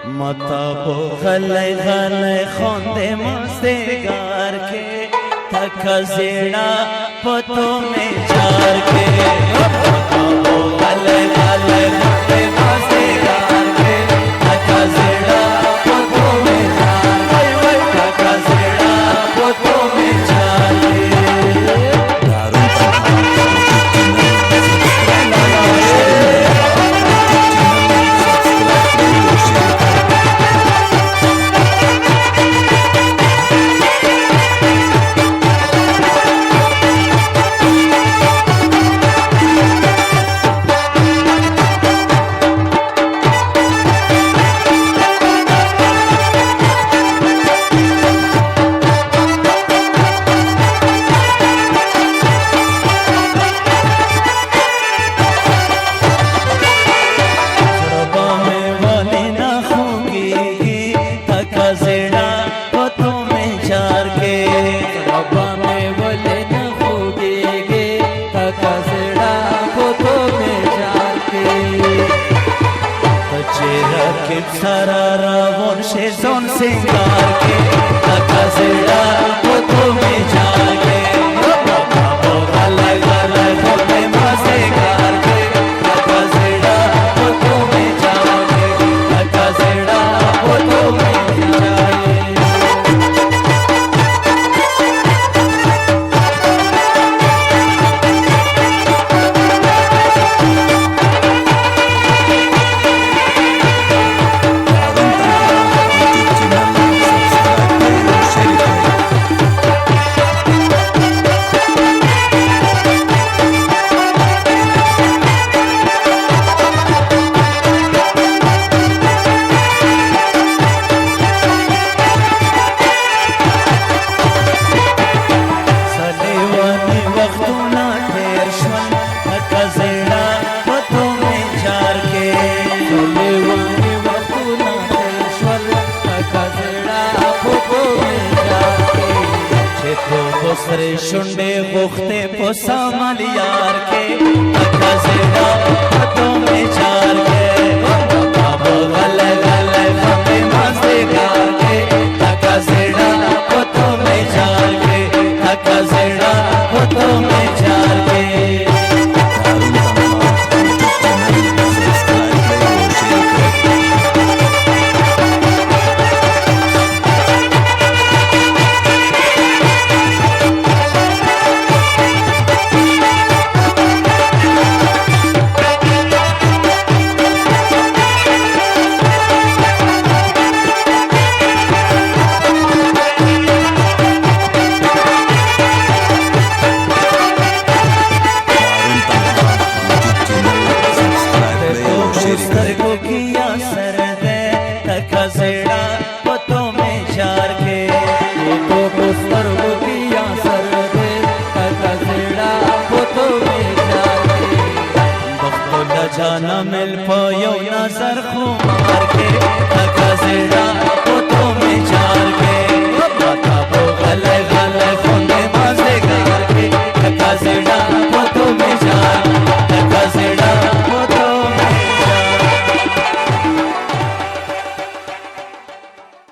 مطابو غلی غلی خوند مستگار کے تھکا زیڑا پتو میں جار کے مطابو غلی غلی خوند مستگار کے تھکا زیڑا پتو میں جار کے تھکا زیڑا پتو میں جار کے सारा रावण से सोन सिंगार के तका सेड़ा पतो में जाके बाबो गले गले खोले मसे कार के तका सेड़ा पतो में जाके तका सेड़ा पतो में जाके सरे शुंडे बुखते पोसा मलियार के तका सेड़ा पतो में चार के बाबो गले गले फटे मस्ते कार के तका सेड़ा पतो में चार के तका सेड़ा पतो में चार के जाना मिल पायो नजर खुमार के तका सेड़ा